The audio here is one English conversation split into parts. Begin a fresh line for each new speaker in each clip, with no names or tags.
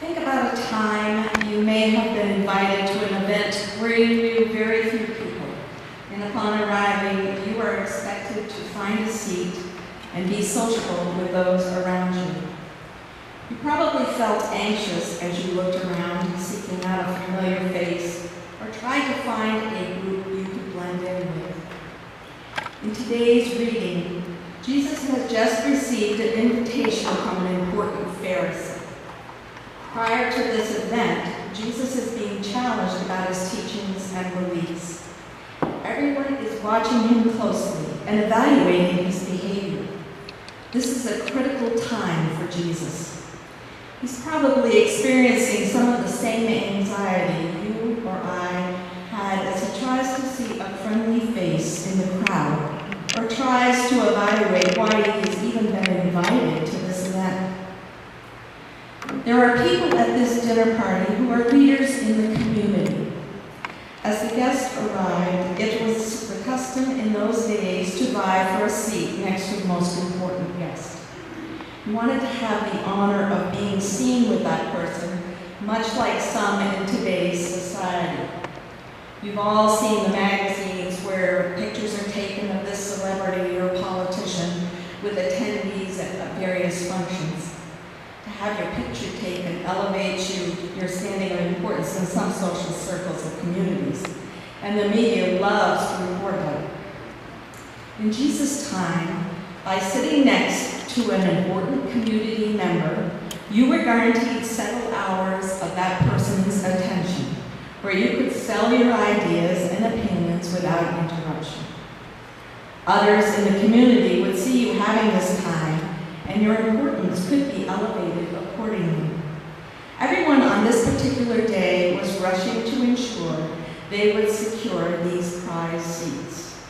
Think about a time you may have been invited to an event where you knew very few people, and upon arriving, you were expected to find a seat and be sociable with those around you. You probably felt anxious as you looked around, seeking out a familiar face, or tried to find a group you could blend in with. In today's reading, Jesus has just received an invitation from an important Pharisee. Prior to this event, Jesus is being challenged about his teachings and beliefs. Everyone is watching him closely and evaluating his behavior. This is a critical time for Jesus. He's probably experiencing some of the same anxiety you or I had as he tries to see a friendly face in the crowd, or tries to evaluate why he's even been invited to this event. There are people at this dinner party who are leaders in the community. As the guests arrived, it was the custom in those days to vie for a seat next to the most important guest. You wanted to have the honor of being seen with that person, much like some in today's society. You've all seen the magazines where pictures are taken of this celebrity or politician with attendees at various functions. To have your picture taken elevates your standing of importance in some social circles of communities, and the media loves to report on it. In Jesus' time, by sitting next to an important community member, you were guaranteed several hours of that person's attention, where you could sell your ideas and opinions without interruption. Others in the community would see you having this time, and your importance could be elevated accordingly. Everyone on this particular day was rushing to ensure they would secure these prized seats.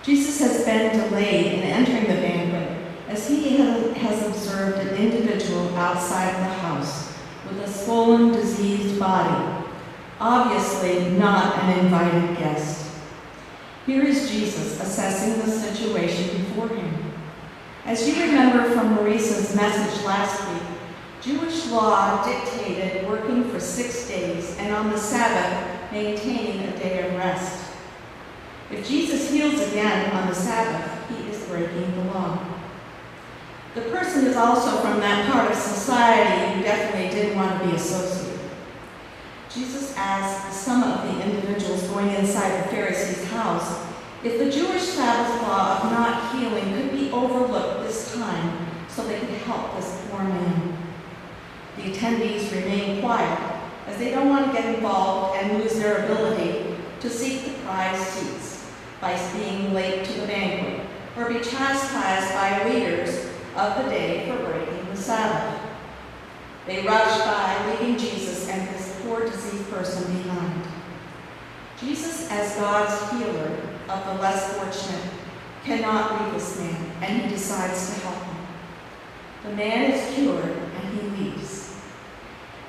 Jesus has been delayed in entering the banquet as he has observed an individual outside the house with a swollen, diseased body, obviously not an invited guest. Here is Jesus assessing the situation before him. As you remember from Maurice's message last week, Jewish law dictated working for 6 days and on the Sabbath maintaining a day of rest. If Jesus heals again on the Sabbath, he is breaking the law. The person is also from that part of society who definitely didn't want to be associated. Jesus asked some of the individuals going inside the Pharisee's house if the Jewish Sabbath law of not healing could be overlooked this time so they could help this poor man. The attendees remain quiet as they don't want to get involved and lose their ability to seek the prized seats by being late to the banquet or be chastised by leaders of the day for breaking the Sabbath. They rush by, leaving Jesus and this poor diseased person behind. Jesus, as God's healer of the less fortunate, cannot leave this man, and he decides to help him. The man is cured, and he leaves.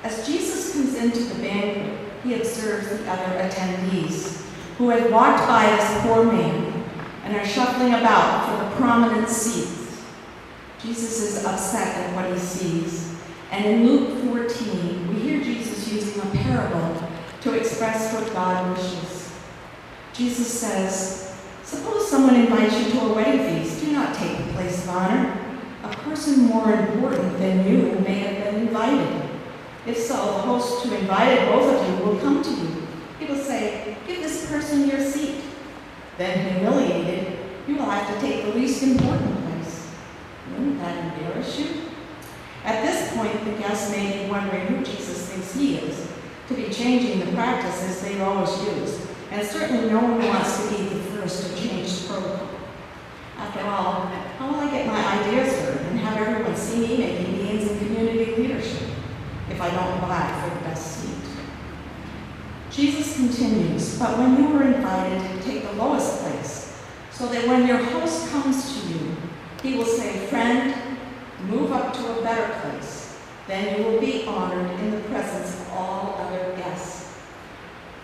As Jesus comes into the banquet, he observes the other attendees, who had walked by this poor man and are shuffling about for the prominent seats. Jesus is upset at what he sees, and in Luke 14, we hear Jesus using a parable to express what God wishes. Jesus says, "Suppose someone invites you to a wedding feast. Do not take the place of honor. A person more important than you may have been invited. If so, the host who invited both of you will come to you. He will say, 'Give this person your seat.' Then, humiliated, you will have to take the least important place. Wouldn't that embarrass you?" At this point, the guests may be wondering who Jesus thinks he is, to be changing the practices they've always used. And certainly no one wants to be the first to change protocol. After all, how will I get my ideas heard and have everyone see me making gains in community leadership if I don't vie for the best seat? Jesus continues, "But when you were invited, take the lowest place, so that when your host comes to you, he will say, 'Friend, move up to a better place.' Then you will be honored in the presence of all other guests.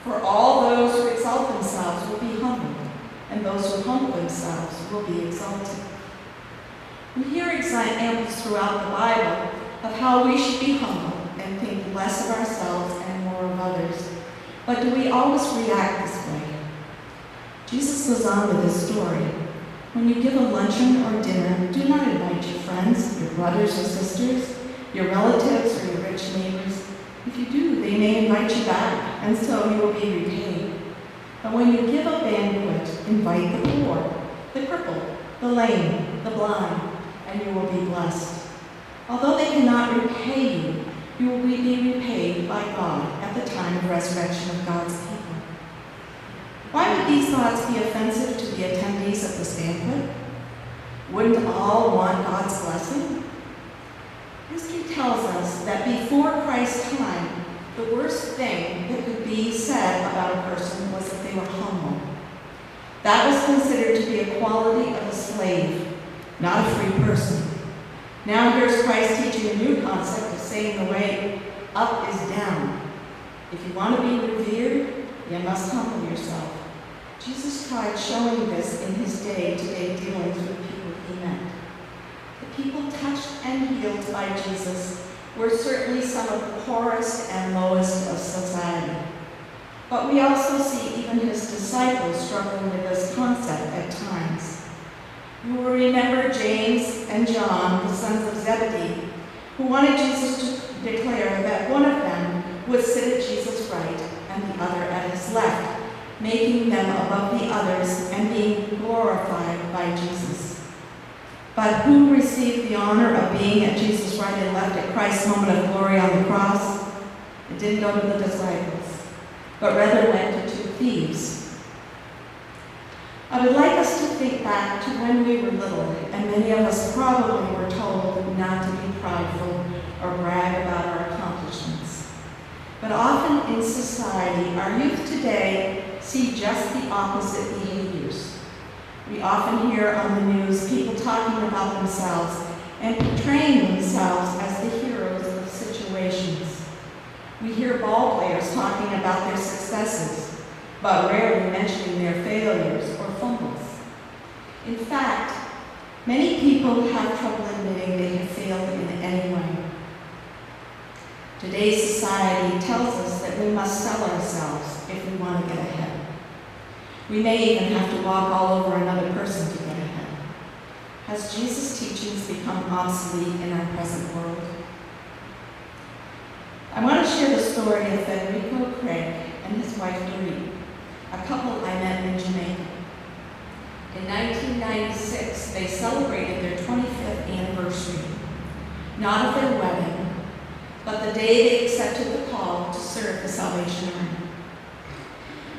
For all those who exalt themselves will be humbled, and those who humble themselves will be exalted." We hear examples throughout the Bible of how we should be humble and think less of ourselves and more of others. But do we always react this way? Jesus goes on with his story. When you give a luncheon or dinner, do not invite your friends, your brothers or sisters, your relatives or your rich neighbors. If you do, they may invite you back, and so you will be repaid. But when you give a banquet, invite the poor, the crippled, the lame, the blind, and you will be blessed. Although they cannot repay you, you will be repaid by God at the time of resurrection of God's people. Why would these thoughts be offensive to the attendees of this banquet? Wouldn't all want God's blessing? History tells us that before Christ's time, the worst thing that could be said about a person was that they were humble. That was considered to be a quality of a slave, not a free person. Now here's Christ teaching a new concept of saying the way up is down. If you want to be revered, you must humble yourself. Jesus tried showing this in his day-to-day dealings with people he met. The people touched and healed by Jesus were certainly some of the poorest and lowest of society. But we also see even his disciples struggling with this concept at times. You will remember James and John, the sons of Zebedee, who wanted Jesus to declare that one of them would sit at Jesus' right and the other at his left, making them above the others and being glorified by Jesus. But who received the honor of being at Jesus' right and left at Christ's moment of glory on the cross? It didn't go to the disciples, but rather went to two thieves. I would like us to think back to when we were little, and many of us probably were told not to be prideful or brag about our accomplishments. But often in society, our youth today see just the opposite behaviors. We often hear on the news people talking about themselves and portraying themselves as the heroes of situations. We hear ball players talking about their successes, but rarely mentioning their failures or fumbles. In fact, many people have trouble admitting they have failed in any way. Today's society tells us that we must sell ourselves if we want to get ahead. We may even have to walk all over another person to get ahead. Has Jesus' teachings become obsolete in our present world? I want to share the story of Federico Craig and his wife Dorit, a couple I met in Jamaica. In 1996, they celebrated their 25th anniversary, not of their wedding, but the day they accepted the call to serve the Salvation Army.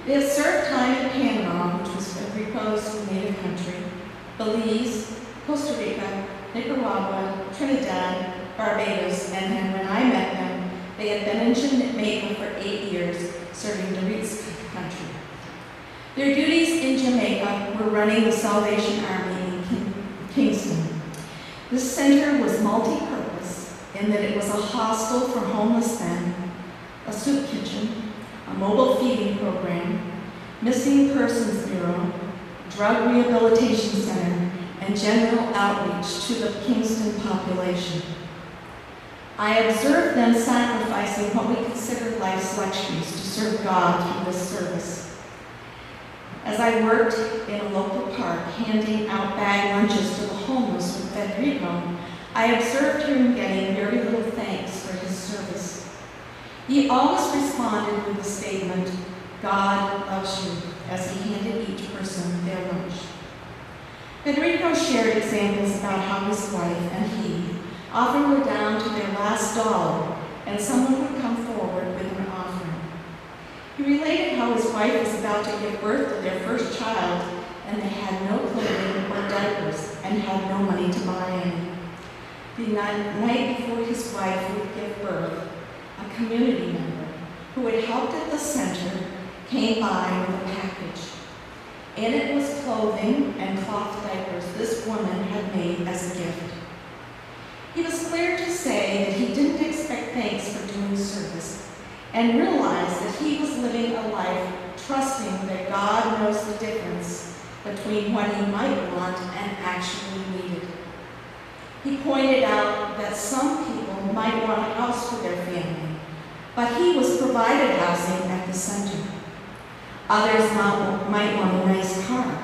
They had served time in Panama, which was Federico's native country, Belize, Costa Rica, Nicaragua, Trinidad, Barbados, and then when I met them, they had been in Jamaica for 8 years, serving Dorit's country. Their duties in Jamaica were running the Salvation Army in Kingston. This center was multi-purpose in that it was a hostel for homeless men, a soup kitchen, a mobile feeding program, missing persons bureau, drug rehabilitation center, and general outreach to the Kingston population. I observed them sacrificing what we consider life's luxuries to serve God through this service. As I worked in a local park handing out bag lunches to the homeless with Federico, I observed him getting very little thanks for his service. He always responded with the statement, "God loves you," as he handed each person their lunch. Federico shared examples about how his wife and he often were down to their last dollar, and someone would come forward with an offering. He related how his wife was about to give birth to their first child, and they had no clothing or diapers and had no money to buy any. The night before his wife would give birth, a community member who had helped at the center came by with a package. In it was clothing and cloth diapers this woman had made as a gift. He was clear to say that he didn't expect thanks for doing service and realized that he was living a life trusting that God knows the difference between what he might want and actually needed. He pointed out that some people might want a house for their family, but he was provided housing at the center. Others might want a nice car,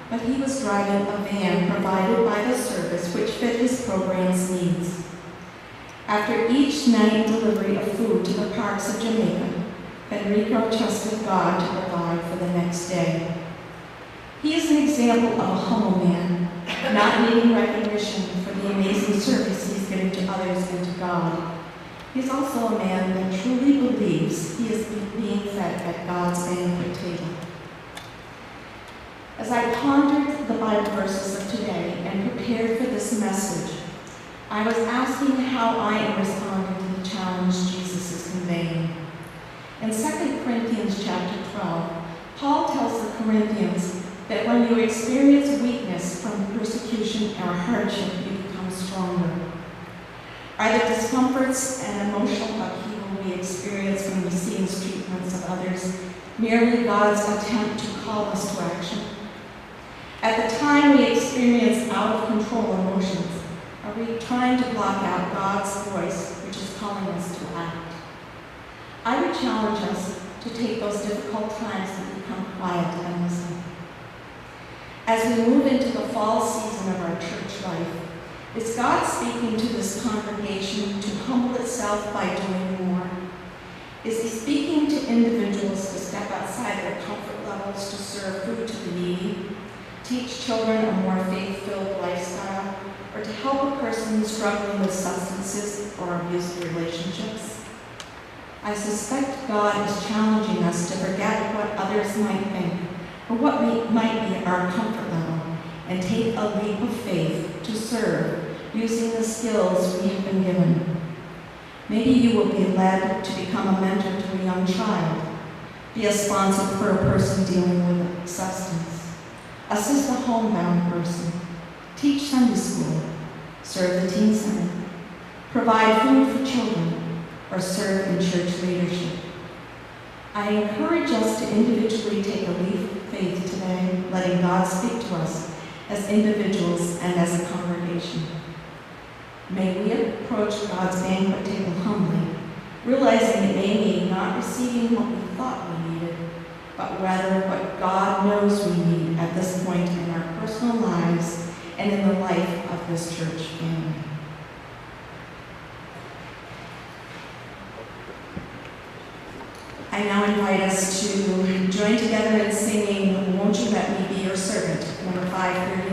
but he was driving a van provided by the service which fit his program's needs. After each night delivery of food to the parks of Jamaica, Enrico trusted God to provide for the next day. He is an example of a humble man, not needing recognition for the amazing service he's giving to others and to God. He's also a man that truly believes he is being fed at God's banquet table. As I pondered the Bible verses of today and prepared for this message, I was asking how I am responding to the challenge Jesus is conveying. In 2 Corinthians chapter 12, Paul tells the Corinthians that when you experience weakness from persecution or hardship, you become stronger. Are the discomforts and emotional upheaval we experience when we see mistreatments of others merely God's attempt to call us to action? At the time we experience out-of-control emotions, are we trying to block out God's voice, which is calling us to act? I would challenge us to take those difficult times and become quiet and listen. As we move into the fall season of our church life, is God speaking to this congregation to humble itself by doing more? Is he speaking to individuals to step outside their comfort levels to serve food to the needy, teach children a more faith-filled lifestyle, or to help a person struggling with substances or abusive relationships? I suspect God is challenging us to forget what others might think or what might be our comfort level and take a leap of faith to serve using the skills we have been given. Maybe you will be led to become a mentor to a young child, be a sponsor for a person dealing with substance, assist a homebound person, teach Sunday school, serve the teen center, provide food for children, or serve in church leadership. I encourage us to individually take a leap of faith today, letting God speak to us as individuals and as a congregation. May we approach God's banquet table humbly, realizing it may mean not receiving what we thought we needed, but rather what God knows we need at this point in our personal lives and in the life of this church family. I now invite us to join together in singing "Won't You Let Me Be Your Servant," number 538.